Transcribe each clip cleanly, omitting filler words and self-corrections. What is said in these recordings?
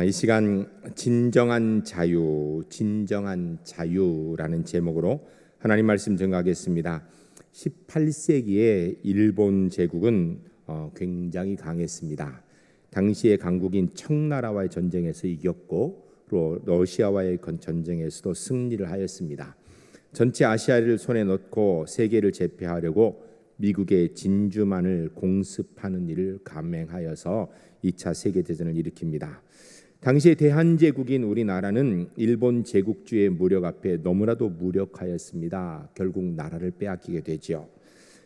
이 시간 진정한 자유라는 제목으로 하나님 말씀 전하겠습니다. 18세기에 일본 제국은 굉장히 강했습니다. 당시의 강국인 청나라와의 전쟁에서 이겼고 또 러시아와의 전쟁에서도 승리를 하였습니다. 전체 아시아를 손에 넣고 세계를 제패하려고 미국의 진주만을 공습하는 일을 감행하여서 2차 세계대전을 일으킵니다. 당시의 대한제국인 우리나라는 일본 제국주의 무력 앞에 너무나도 무력하였습니다. 결국 나라를 빼앗기게 되죠.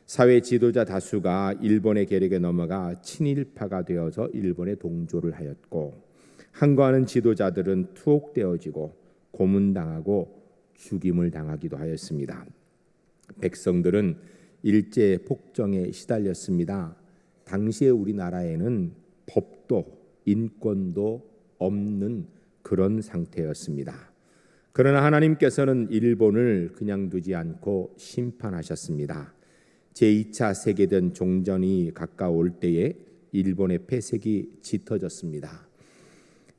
사회 지도자 다수가 일본의 계력에 넘어가 친일파가 되어서 일본에 동조를 하였고, 항거하는 지도자들은 투옥되어지고 고문당하고 죽임을 당하기도 하였습니다. 백성들은 일제 폭정에 시달렸습니다. 당시의 우리나라에는 법도 인권도 없는 그런 상태였습니다. 그러나 하나님께서는 일본을 그냥 두지 않고 심판하셨습니다. 제2차 세계대전 종전이 가까울 때에 일본의 폐색이 짙어졌습니다.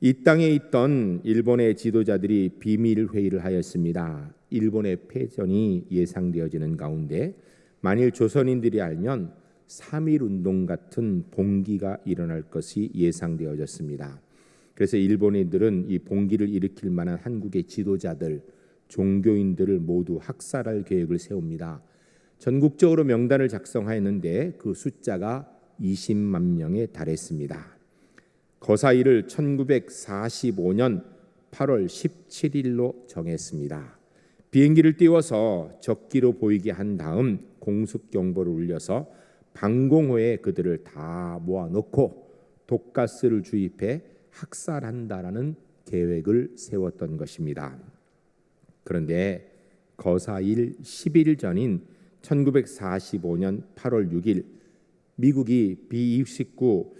이 땅에 있던 일본의 지도자들이 비밀 회의를 하였습니다. 일본의 패전이 예상되어지는 가운데 만일 조선인들이 알면 3.1운동 같은 봉기가 일어날 것이 예상되어졌습니다. 그래서 일본인들은 이 봉기를 일으킬 만한 한국의 지도자들, 종교인들을 모두 학살할 계획을 세웁니다. 전국적으로 명단을 작성하였는데 그 숫자가 20만 명에 달했습니다. 거사일을 1945년 8월 17일로 정했습니다. 비행기를 띄워서 적기로 보이게 한 다음 공습경보를 울려서 방공호에 그들을 다 모아놓고 독가스를 주입해 학살한다라는 계획을 세웠던 것입니다. 그런데 거사일 10일 전인 1945년 8월 6일 미국이 B-29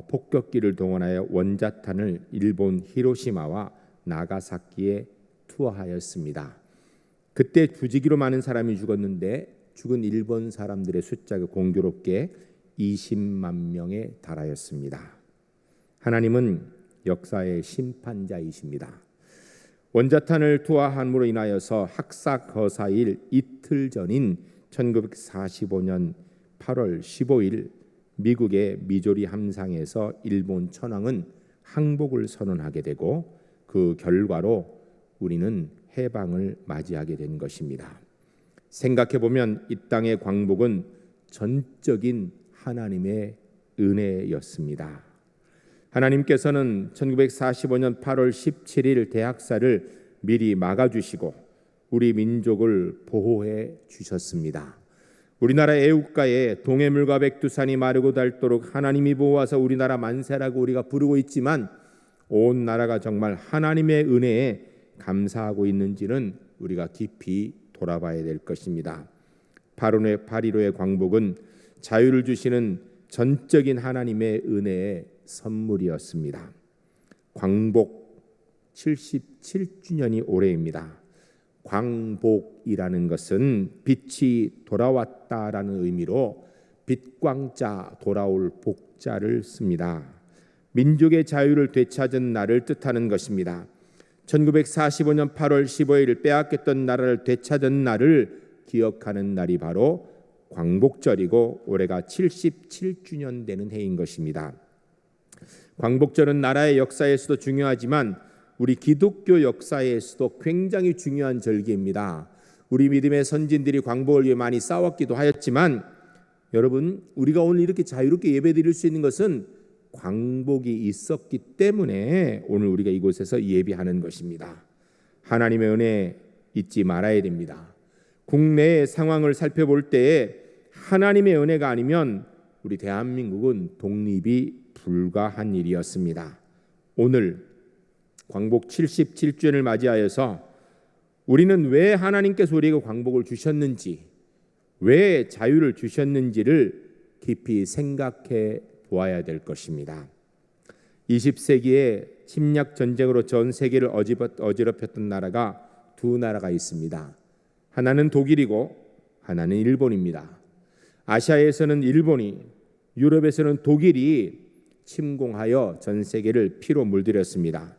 폭격기를 동원하여 원자탄을 일본 히로시마와 나가사키에 투하하였습니다. 그때 부지기로 많은 사람이 죽었는데 죽은 일본 사람들의 숫자가 공교롭게 20만 명에 달하였습니다. 하나님은 역사의 심판자이십니다. 원자탄을 투하함으로 인하여서 학사 거사일 이틀 전인 1945년 8월 15일 미국의 미조리 함상에서 일본 천황은 항복을 선언하게 되고 그 결과로 우리는 해방을 맞이하게 된 것입니다. 생각해 보면 이 땅의 광복은 전적인 하나님의 은혜였습니다. 하나님께서는 1945년 8월 17일 대학살을 미리 막아주시고 우리 민족을 보호해 주셨습니다. 우리나라 애국가에 동해물과 백두산이 마르고 닳도록 하나님이 보호하사 우리나라 만세라고 우리가 부르고 있지만 온 나라가 정말 하나님의 은혜에 감사하고 있는지는 우리가 깊이 돌아봐야 될 것입니다. 8.15의 광복은 자유를 주시는 전적인 하나님의 은혜의 선물이었습니다. 광복 77주년이 올해입니다. 광복이라는 것은 빛이 돌아왔다라는 의미로 빛광자 돌아올 복자를 씁니다. 민족의 자유를 되찾은 날을 뜻하는 것입니다. 1945년 8월 15일 빼앗겼던 나라를 되찾은 날을 기억하는 날이 바로 광복절이고 올해가 77주년 되는 해인 것입니다. 광복절은 나라의 역사에서도 중요하지만 우리 기독교 역사에서도 굉장히 중요한 절기입니다. 우리 믿음의 선진들이 광복을 위해 많이 싸웠기도 하였지만 여러분, 우리가 오늘 이렇게 자유롭게 예배드릴 수 있는 것은 광복이 있었기 때문에 오늘 우리가 이곳에서 예배하는 것입니다. 하나님의 은혜 잊지 말아야 됩니다. 국내의 상황을 살펴볼 때에 하나님의 은혜가 아니면 우리 대한민국은 독립이 불가한 일이었습니다. 오늘 광복 77주년을 맞이하여서 우리는 왜 하나님께서 우리에게 광복을 주셨는지, 왜 자유를 주셨는지를 깊이 생각해 보아야 될 것입니다. 20세기에 침략 전쟁으로 전 세계를 어지럽혔던 나라가 두 나라가 있습니다. 하나는 독일이고 하나는 일본입니다. 아시아에서는 일본이, 유럽에서는 독일이 침공하여 전 세계를 피로 물들였습니다.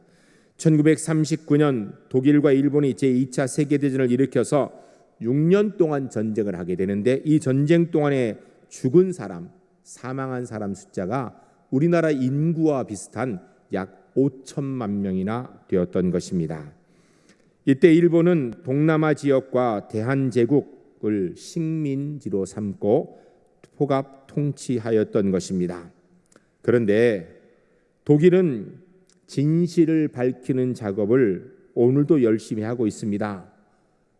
1939년 독일과 일본이 제2차 세계대전을 일으켜서 6년 동안 전쟁을 하게 되는데, 이 전쟁 동안에 죽은 사람, 사망한 사람 숫자가 우리나라 인구와 비슷한 약 5천만 명이나 되었던 것입니다. 이때 일본은 동남아 지역과 대한제국을 식민지로 삼고 포갑 통치하였던 것입니다. 그런데 독일은 진실을 밝히는 작업을 오늘도 열심히 하고 있습니다.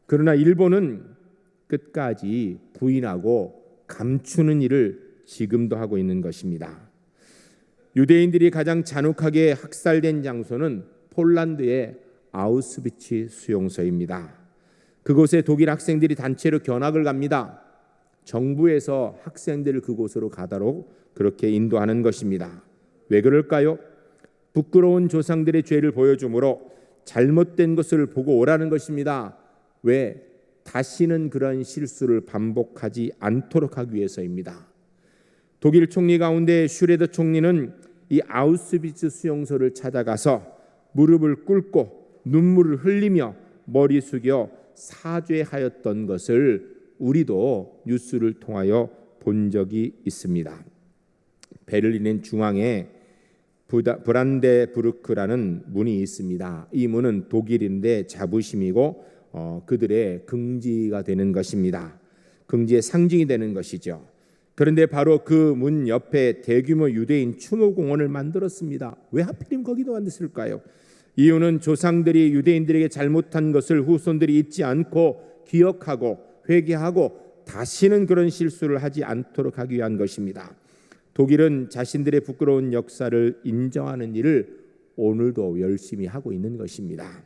그러나 일본은 끝까지 부인하고 감추는 일을 지금도 하고 있는 것입니다. 유대인들이 가장 잔혹하게 학살된 장소는 폴란드의 아우슈비츠 수용소입니다. 그곳에 독일 학생들이 단체로 견학을 갑니다. 정부에서 학생들을 그곳으로 가도록 그렇게 인도하는 것입니다. 왜 그럴까요? 부끄러운 조상들의 죄를 보여주므로 잘못된 것을 보고 오라는 것입니다. 왜? 다시는 그런 실수를 반복하지 않도록 하기 위해서입니다. 독일 총리 가운데 슈레더 총리는 이 아우슈비츠 수용소를 찾아가서 무릎을 꿇고 눈물을 흘리며 머리 숙여 사죄하였던 것을 우리도 뉴스를 통하여 본 적이 있습니다. 베를린 중앙에 브란데부르크라는 문이 있습니다. 이 문은 독일인데 자부심이고 그들의 긍지가 되는 것입니다. 긍지의 상징이 되는 것이죠. 그런데 바로 그 문 옆에 대규모 유대인 추모공원을 만들었습니다. 왜 하필이면 거기도 만들었을까요? 이유는 조상들이 유대인들에게 잘못한 것을 후손들이 잊지 않고 기억하고 회개하고 다시는 그런 실수를 하지 않도록 하기 위한 것입니다. 독일은 자신들의 부끄러운 역사를 인정하는 일을 오늘도 열심히 하고 있는 것입니다.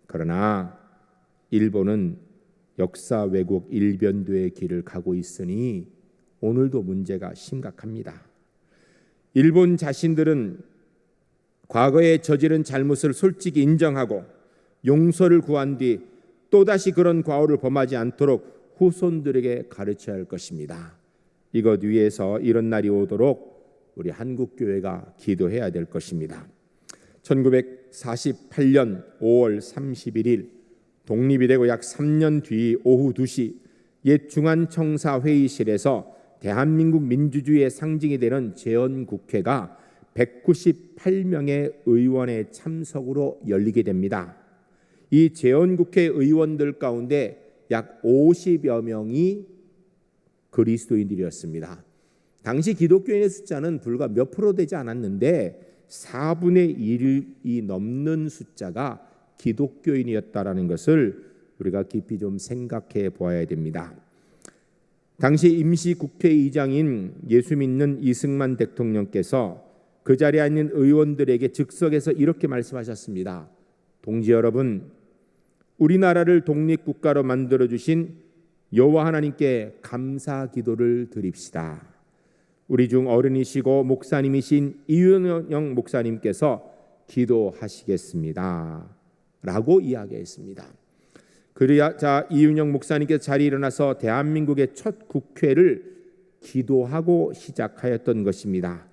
그러나 일본은 역사 왜곡 일변도의 길을 가고 있으니 오늘도 문제가 심각합니다. 일본 자신들은 과거에 저지른 잘못을 솔직히 인정하고 용서를 구한 뒤 또다시 그런 과오를 범하지 않도록 후손들에게 가르쳐야 할 것입니다. 이것 위해서 이런 날이 오도록 우리 한국교회가 기도해야 될 것입니다. 1948년 5월 31일 독립이 되고 약 3년 뒤 오후 2시 옛 중앙청사 회의실에서 대한민국 민주주의의 상징이 되는 재헌국회가 198명의 의원의 참석으로 열리게 됩니다. 이 재헌국회 의원들 가운데 약 50여 명이 그리스도인들이었습니다. 당시 기독교인의 숫자는 불과 몇 프로 되지 않았는데 4분의 1이 넘는 숫자가 기독교인이었다라는 것을 우리가 깊이 좀 생각해 보아야 됩니다. 당시 임시국회의장인 예수 믿는 이승만 대통령께서 그 자리에 앉은 의원들에게 즉석에서 이렇게 말씀하셨습니다. 동지 여러분, 우리나라를 독립국가로 만들어주신 여호와 하나님께 감사 기도를 드립시다. 우리 중 어른이시고 목사님이신 이윤영 목사님께서 기도하시겠습니다. 라고 이야기했습니다. 그러자 이윤영 목사님께서 자리에 일어나서 대한민국의 첫 국회를 기도하고 시작하였던 것입니다.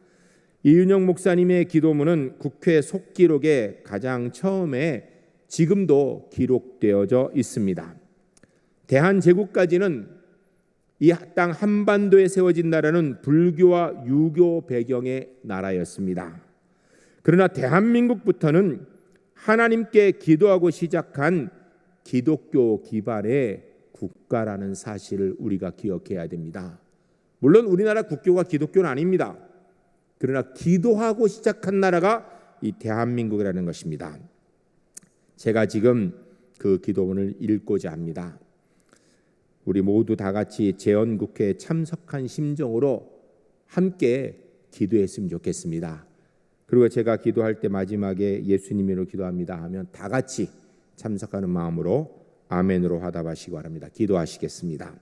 이윤영 목사님의 기도문은 국회 속기록에 가장 처음에 지금도 기록되어져 있습니다. 대한제국까지는 이 땅 한반도에 세워진 나라는 불교와 유교 배경의 나라였습니다. 그러나 대한민국부터는 하나님께 기도하고 시작한 기독교 기반의 국가라는 사실을 우리가 기억해야 됩니다. 물론 우리나라 국교가 기독교는 아닙니다. 그러나 기도하고 시작한 나라가 이 대한민국이라는 것입니다. 제가 지금 그 기도문을 읽고자 합니다. 우리 모두 다 같이 재헌국회에 참석한 심정으로 함께 기도했으면 좋겠습니다. 그리고 제가 기도할 때 마지막에 예수님으로 기도합니다 하면 다 같이 참석하는 마음으로 아멘으로 화답하시기 바랍니다. 기도하시겠습니다.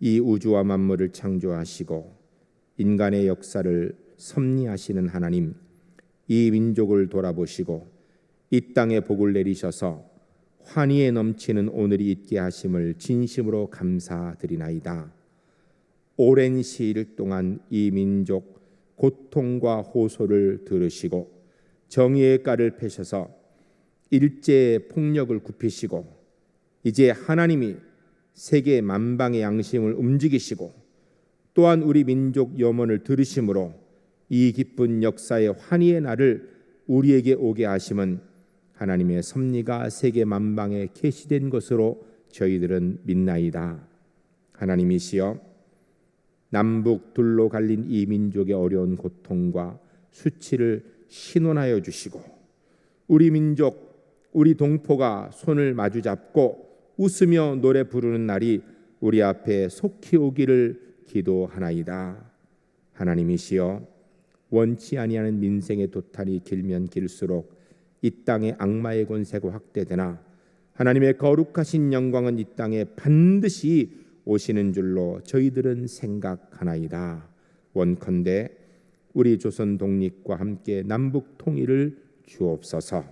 이 우주와 만물을 창조하시고 인간의 역사를 섭리하시는 하나님, 이 민족을 돌아보시고 이 땅에 복을 내리셔서 환희에 넘치는 오늘이 있게 하심을 진심으로 감사드리나이다. 오랜 시일 동안 이 민족 고통과 호소를 들으시고 정의의 깔을 펴셔서 일제의 폭력을 굽히시고 이제 하나님이 세계 만방의 양심을 움직이시고 또한 우리 민족 염원을 들으심으로 이 기쁜 역사의 환희의 날을 우리에게 오게 하심은 하나님의 섭리가 세계 만방에 계시된 것으로 저희들은 믿나이다. 하나님이시여 남북 둘로 갈린 이 민족의 어려운 고통과 수치를 신원하여 주시고 우리 민족, 우리 동포가 손을 마주 잡고 웃으며 노래 부르는 날이 우리 앞에 속히 오기를 기도하나이다. 하나님이시여 원치 아니하는 민생의 도탄이 길면 길수록 이 땅의 악마의 권세가 확대되나 하나님의 거룩하신 영광은 이 땅에 반드시 오시는 줄로 저희들은 생각하나이다. 원컨대 우리 조선 독립과 함께 남북 통일을 주옵소서.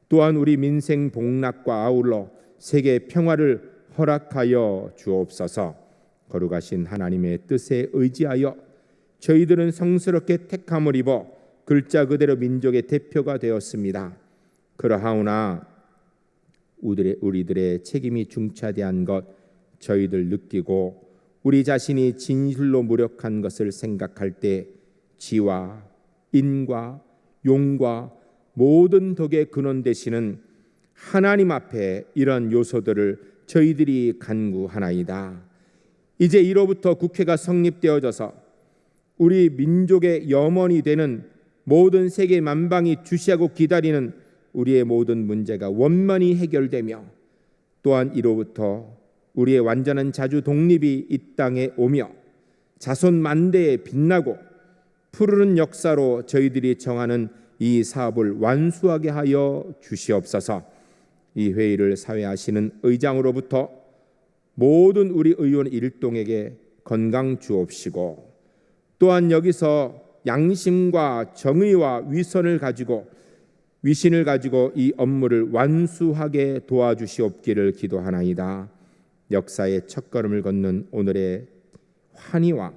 또한 우리 민생 복락과 아울러 세계 평화를 허락하여 주옵소서. 거룩하신 하나님의 뜻에 의지하여 저희들은 성스럽게 택함을 입어 글자 그대로 민족의 대표가 되었습니다. 그러하오나 우리들의 책임이 중차대한 것 저희들 느끼고 우리 자신이 진실로 무력한 것을 생각할 때 지와 인과 용과 모든 덕의 근원 되시는 하나님 앞에 이런 요소들을 저희들이 간구하나이다. 이제 이로부터 국회가 성립되어져서 우리 민족의 염원이 되는 모든 세계 만방이 주시하고 기다리는 우리의 모든 문제가 원만히 해결되며 또한 이로부터 우리의 완전한 자주 독립이 이 땅에 오며 자손 만대에 빛나고 푸르른 역사로 저희들이 정하는 이 사업을 완수하게 하여 주시옵소서. 이 회의를 사회하시는 의장으로부터 모든 우리 의원 일동에게 건강 주옵시고 또한 여기서 양심과 정의와 위신을 가지고 이 업무를 완수하게 도와주시옵기를 기도하나이다. 역사의 첫걸음을 걷는 오늘의 환희와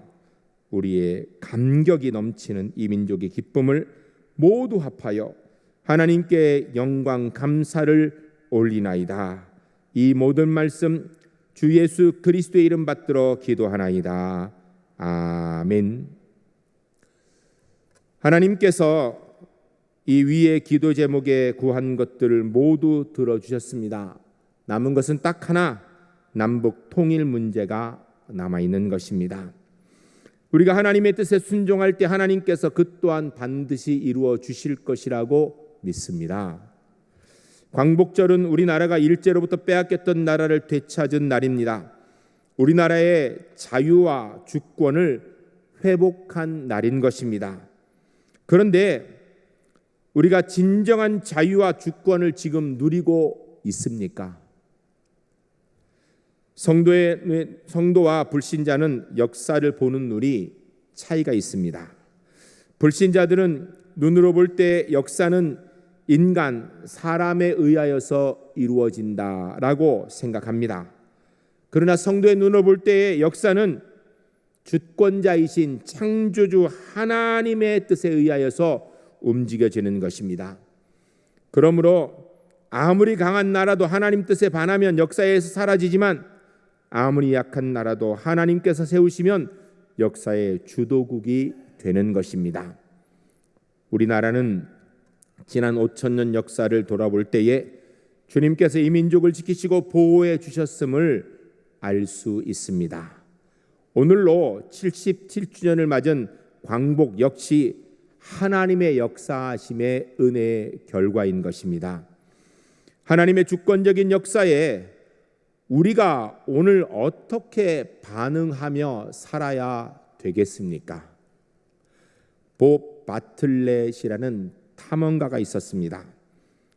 우리의 감격이 넘치는 이 민족의 기쁨을 모두 합하여 하나님께 영광 감사를 올리나이다. 이 모든 말씀 주 예수 그리스도의 이름 받들어 기도하나이다. 아멘. 하나님께서 이 위의 기도 제목에 구한 것들을 모두 들어주셨습니다. 남은 것은 딱 하나, 남북 통일 문제가 남아있는 것입니다. 우리가 하나님의 뜻에 순종할 때 하나님께서 그 또한 반드시 이루어 주실 것이라고 믿습니다. 광복절은 우리나라가 일제로부터 빼앗겼던 나라를 되찾은 날입니다. 우리나라의 자유와 주권을 회복한 날인 것입니다. 그런데 우리가 진정한 자유와 주권을 지금 누리고 있습니까? 성도와 불신자는 역사를 보는 눈이 차이가 있습니다. 불신자들은 눈으로 볼 때 역사는 인간, 사람에 의하여서 이루어진다라고 생각합니다. 그러나 성도의 눈으로 볼 때의 역사는 주권자이신 창조주 하나님의 뜻에 의하여서 움직여지는 것입니다. 그러므로 아무리 강한 나라도 하나님 뜻에 반하면 역사에서 사라지지만 아무리 약한 나라도 하나님께서 세우시면 역사의 주도국이 되는 것입니다. 우리나라는 지난 5,000년 역사를 돌아볼 때에 주님께서 이 민족을 지키시고 보호해 주셨음을 알 수 있습니다. 오늘로 77주년을 맞은 광복 역시 하나님의 역사하심의 은혜의 결과인 것입니다. 하나님의 주권적인 역사에 우리가 오늘 어떻게 반응하며 살아야 되겠습니까? 보 바틀렛이라는 탐험가가 있었습니다.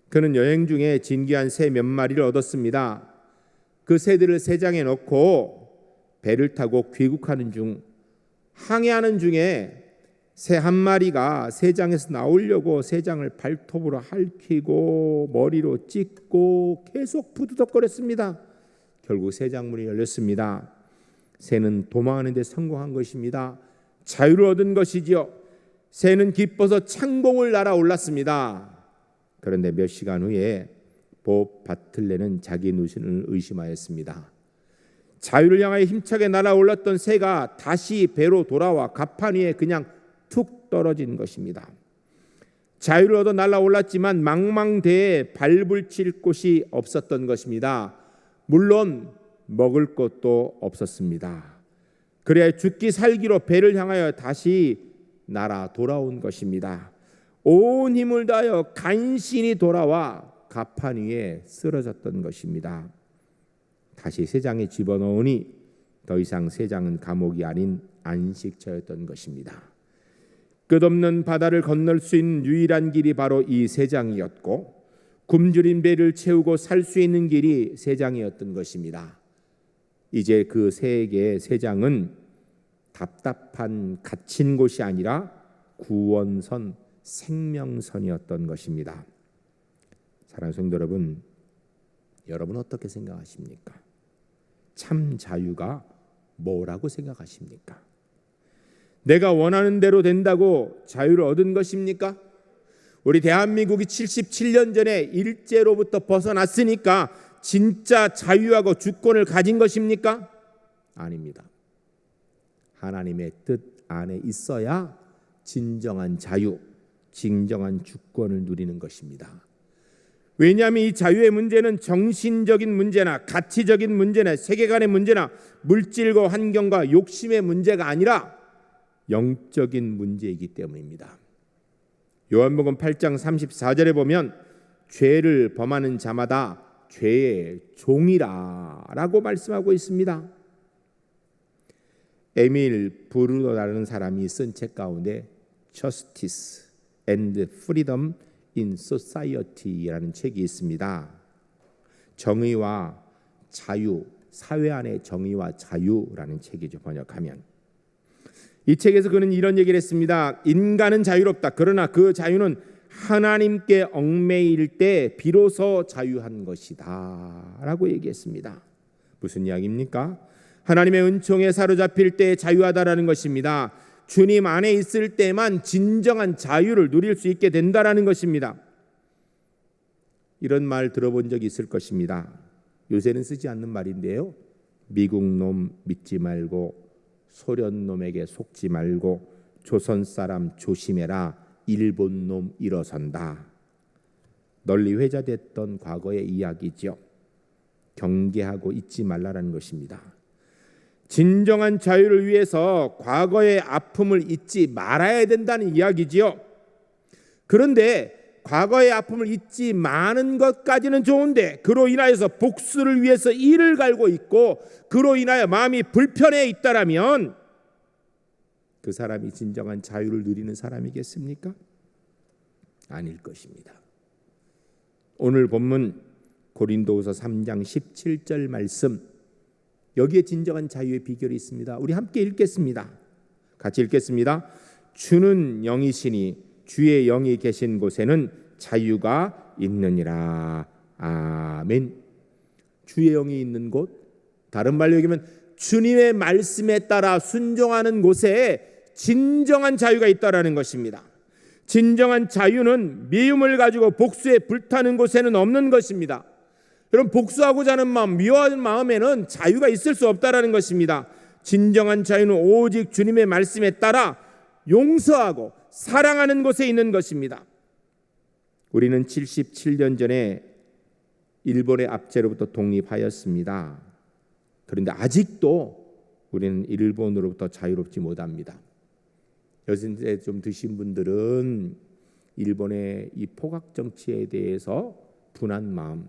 그는 여행 중에 진귀한 새 몇 마리를 얻었습니다. 그 새들을 새장에 넣고 배를 타고 귀국하는 중 항해하는 중에 새 한 마리가 새장에서 나오려고 새장을 발톱으로 핥히고 머리로 찢고 계속 부두덕거렸습니다. 결국 새장문이 열렸습니다. 새는 도망하는 데 성공한 것입니다. 자유를 얻은 것이지요. 새는 기뻐서 창공을 날아올랐습니다. 그런데 몇 시간 후에 보 바틀레는 자기 노신을 의심하였습니다. 자유를 향하여 힘차게 날아올랐던 새가 다시 배로 돌아와 갑판 위에 그냥 툭 떨어진 것입니다. 자유를 얻어 날아올랐지만 망망대해 발붙일 곳이 없었던 것입니다. 물론 먹을 것도 없었습니다. 그래야 죽기 살기로 배를 향하여 다시 날아 돌아온 것입니다. 온 힘을 다하여 간신히 돌아와 갑판 위에 쓰러졌던 것입니다. 다시 새장에 집어넣으니 더 이상 새장은 감옥이 아닌 안식처였던 것입니다. 끝없는 바다를 건널 수 있는 유일한 길이 바로 이 새장이었고 굶주린 배를 채우고 살 수 있는 길이 새장이었던 것입니다. 이제 그 새에게 새장은 답답한 갇힌 곳이 아니라 구원선, 생명선이었던 것입니다. 사랑하는 성도 여러분, 여러분 어떻게 생각하십니까? 참 자유가 뭐라고 생각하십니까? 내가 원하는 대로 된다고 자유를 얻은 것입니까? 우리 대한민국이 77년 전에 일제로부터 벗어났으니까 진짜 자유하고 주권을 가진 것입니까? 아닙니다. 하나님의 뜻 안에 있어야 진정한 자유, 진정한 주권을 누리는 것입니다. 왜냐하면 이 자유의 문제는 정신적인 문제나 가치적인 문제나 세계관의 문제나 물질과 환경과 욕심의 문제가 아니라 영적인 문제이기 때문입니다. 요한복음 8장 34절에 보면 죄를 범하는 자마다 죄의 종이라라고 말씀하고 있습니다. 에밀 브루노라는 사람이 쓴 책 가운데 Justice and Freedom in Society라는 책이 있습니다. 정의와 자유, 사회 안의 정의와 자유라는 책이죠, 번역하면. 이 책에서 그는 이런 얘기를 했습니다. 인간은 자유롭다. 그러나 그 자유는 하나님께 얽매일 때 비로소 자유한 것이다 라고 얘기했습니다. 무슨 이야기입니까? 하나님의 은총에 사로잡힐 때 자유하다라는 것입니다. 주님 안에 있을 때만 진정한 자유를 누릴 수 있게 된다라는 것입니다. 이런 말 들어본 적이 있을 것입니다. 요새는 쓰지 않는 말인데요. 미국 놈 믿지 말고 소련 놈에게 속지 말고 조선 사람 조심해라. 일본 놈 일어선다. 널리 회자됐던 과거의 이야기죠. 경계하고 잊지 말라라는 것입니다. 진정한 자유를 위해서 과거의 아픔을 잊지 말아야 된다는 이야기지요. 그런데 과거의 아픔을 잊지 마는 것까지는 좋은데 그로 인하여서 복수를 위해서 이를 갈고 있고 그로 인하여 마음이 불편해 있다라면 그 사람이 진정한 자유를 누리는 사람이겠습니까? 아닐 것입니다. 오늘 본문 고린도후서 3장 17절 말씀, 여기에 진정한 자유의 비결이 있습니다. 우리 함께 읽겠습니다. 같이 읽겠습니다. 주는 영이시니 주의 영이 계신 곳에는 자유가 있느니라. 아멘. 주의 영이 있는 곳, 다른 말로 얘기하면 주님의 말씀에 따라 순종하는 곳에 진정한 자유가 있다라는 것입니다. 진정한 자유는 미움을 가지고 복수에 불타는 곳에는 없는 것입니다. 여러분, 복수하고자 하는 마음, 미워하는 마음에는 자유가 있을 수 없다라는 것입니다. 진정한 자유는 오직 주님의 말씀에 따라 용서하고 사랑하는 곳에 있는 것입니다. 우리는 77년 전에 일본의 압제로부터 독립하였습니다. 그런데 아직도 우리는 일본으로부터 자유롭지 못합니다. 여신제 좀 드신 분들은 일본의 이 포각 정치에 대해서 분한 마음,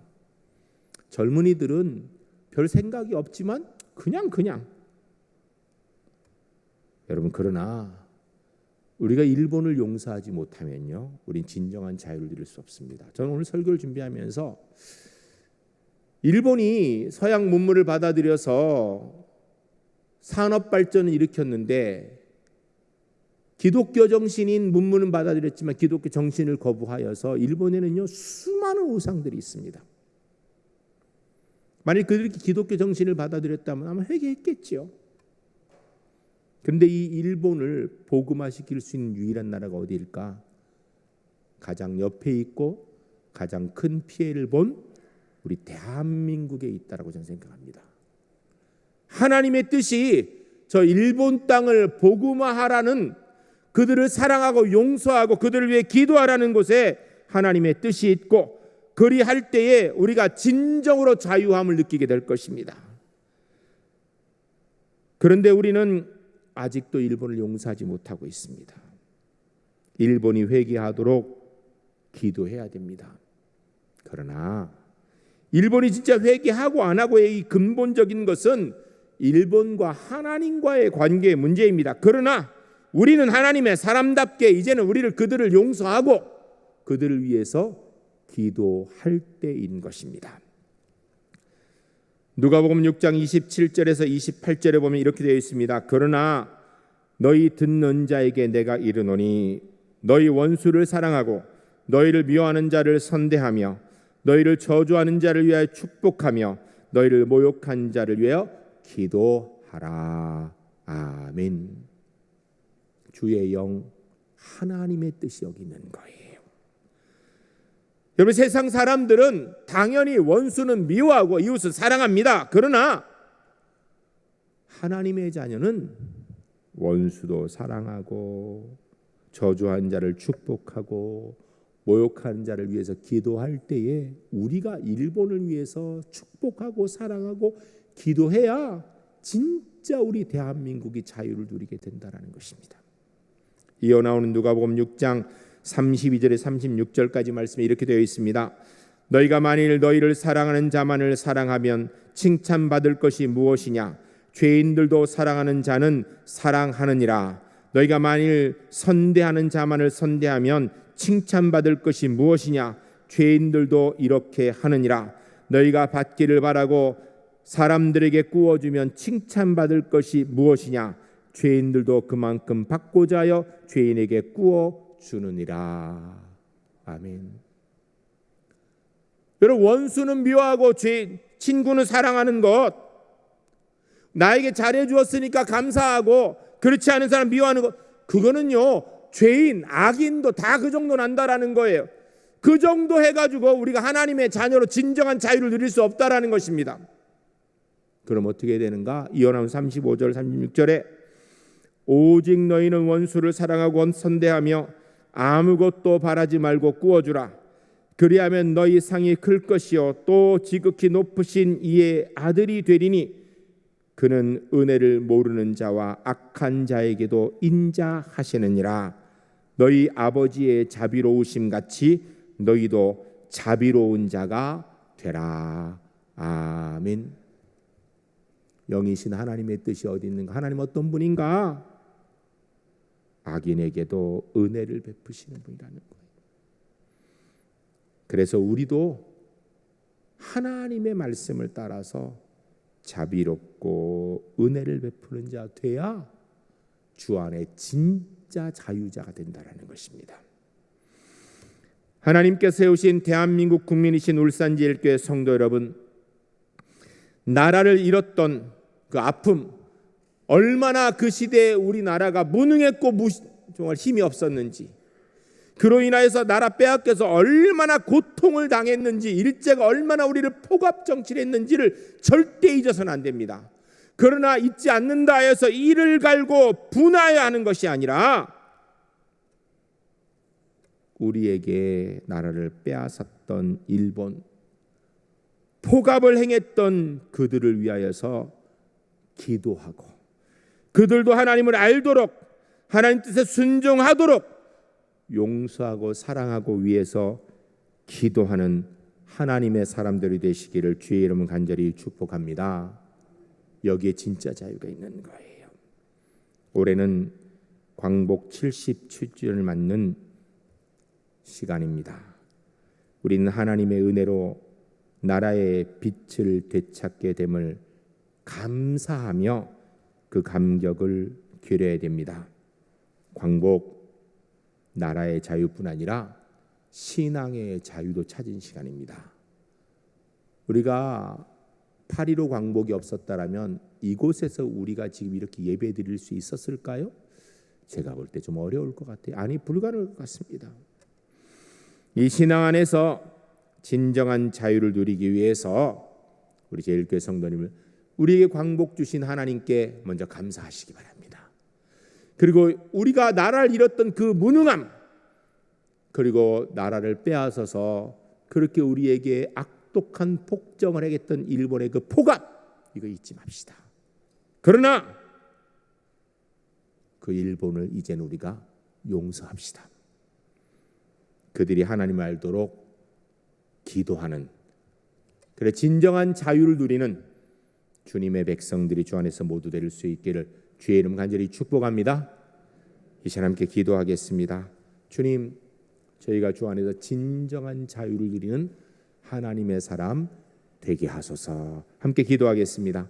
젊은이들은 별 생각이 없지만 그냥 여러분, 그러나 우리가 일본을 용서하지 못하면요, 우린 진정한 자유를 누릴 수 없습니다. 저는 오늘 설교를 준비하면서 일본이 서양 문물을 받아들여서 산업 발전을 일으켰는데 기독교 정신인 문물은 받아들였지만 기독교 정신을 거부하여서 일본에는요 수많은 우상들이 있습니다. 만일 그들이 기독교 정신을 받아들였다면 아마 회개했겠죠. 그런데 이 일본을 복음화시킬 수 있는 유일한 나라가 어디일까? 가장 옆에 있고 가장 큰 피해를 본 우리 대한민국에 있다라고 저는 생각합니다. 하나님의 뜻이 저 일본 땅을 복음화하라는, 그들을 사랑하고 용서하고 그들을 위해 기도하라는 곳에 하나님의 뜻이 있고, 그리할 때에 우리가 진정으로 자유함을 느끼게 될 것입니다. 그런데 우리는 아직도 일본을 용서하지 못하고 있습니다. 일본이 회개하도록 기도해야 됩니다. 그러나 일본이 진짜 회개하고 안 하고의 이 근본적인 것은 일본과 하나님과의 관계의 문제입니다. 그러나 우리는 하나님의 사람답게 이제는 그들을 용서하고 그들을 위해서 기도할 때인 것입니다. 누가복음 6장 27절에서 28절에 보면 이렇게 되어 있습니다. 그러나 너희 듣는 자에게 내가 이르노니 너희 원수를 사랑하고 너희를 미워하는 자를 선대하며 너희를 저주하는 자를 위하여 축복하며 너희를 모욕한 자를 위하여 기도하라. 아멘. 주의 영 하나님의 뜻이 여기 있는 거예요. 여러분, 세상 사람들은 당연히 원수는 미워하고 이웃을 사랑합니다. 그러나 하나님의 자녀는 원수도 사랑하고 저주한 자를 축복하고 모욕하는 자를 위해서 기도할 때에 우리가 일본을 위해서 축복하고 사랑하고 기도해야 진짜 우리 대한민국이 자유를 누리게 된다는 것입니다. 이어 나오는 누가복음 6장 32절에 36절까지 말씀에 이렇게 되어 있습니다. 너희가 만일 너희를 사랑하는 자만을 사랑하면 칭찬받을 것이 무엇이냐? 죄인들도 사랑하는 자는 사랑하느니라. 너희가 만일 선대하는 자만을 선대하면 칭찬받을 것이 무엇이냐? 죄인들도 이렇게 하느니라. 너희가 받기를 바라고 사람들에게 구워주면 칭찬받을 것이 무엇이냐? 죄인들도 그만큼 받고자 하여 죄인에게 구워주느니라. 아멘. 여러분, 원수는 미워하고 친구는 사랑하는 것, 나에게 잘해 주었으니까 감사하고 그렇지 않은 사람 미워하는 것, 그거는요 죄인, 악인도 다 그 정도 난다라는 거예요. 그 정도 해가지고 우리가 하나님의 자녀로 진정한 자유를 누릴 수 없다라는 것입니다. 그럼 어떻게 되는가? 이어나온 35절 36절에 오직 너희는 원수를 사랑하고 선대하며 아무것도 바라지 말고 구워주라. 그리하면 너희 상이 클 것이요 또 지극히 높으신 이의 아들이 되리니 그는 은혜를 모르는 자와 악한 자에게도 인자하시느니라. 너희 아버지의 자비로우심 같이 너희도 자비로운 자가 되라. 아멘. 영이신 하나님의 뜻이 어디 있는가? 하나님 어떤 분인가? 악인에게도 은혜를 베푸시는 분이라는 거예요. 그래서 우리도 하나님의 말씀을 따라서 자비롭고 은혜를 베푸는 자 돼야 주 안에 진짜 자유자가 된다는 것입니다. 하나님께서 세우신 대한민국 국민이신 울산제일교회 성도 여러분, 나라를 잃었던 그 아픔, 얼마나 그 시대에 우리나라가 무능했고 정말 힘이 없었는지, 그로 인하여서 나라 빼앗겨서 얼마나 고통을 당했는지, 일제가 얼마나 우리를 포갑정치를 했는지를 절대 잊어서는 안 됩니다. 그러나 잊지 않는다 해서 이를 갈고 분하여야 하는 것이 아니라 우리에게 나라를 빼앗았던 일본, 포갑을 행했던 그들을 위하여서 기도하고 그들도 하나님을 알도록 하나님 뜻에 순종하도록 용서하고 사랑하고 위해서 기도하는 하나님의 사람들이 되시기를 주의 이름으로 간절히 축복합니다. 여기에 진짜 자유가 있는 거예요. 올해는 광복 77주년을 맞는 시간입니다. 우리는 하나님의 은혜로 나라의 빛을 되찾게 됨을 감사하며 그 감격을 기려야 됩니다. 광복, 나라의 자유뿐 아니라 신앙의 자유도 찾은 시간입니다. 우리가 8.15 광복이 없었다라면 이곳에서 우리가 지금 이렇게 예배 드릴 수 있었을까요? 제가 볼 때 좀 어려울 것 같아요. 아니, 불가능할 것 같습니다. 이 신앙 안에서 진정한 자유를 누리기 위해서 우리 제1교회 성도님을 우리에게 광복 주신 하나님께 먼저 감사하시기 바랍니다. 그리고 우리가 나라를 잃었던 그 무능함, 그리고 나라를 빼앗아서 그렇게 우리에게 악독한 폭정을 하겠던 일본의 그 폭압, 이거 잊지 맙시다. 그러나 그 일본을 이제는 우리가 용서합시다. 그들이 하나님을 알도록 기도하는, 그래 진정한 자유를 누리는 주님의 백성들이 주 안에서 모두 될 수 있기를 주의 이름 간절히 축복합니다. 이 시간 함께 기도하겠습니다. 주님, 저희가 주 안에서 진정한 자유를 누리는 하나님의 사람 되게 하소서. 함께 기도하겠습니다.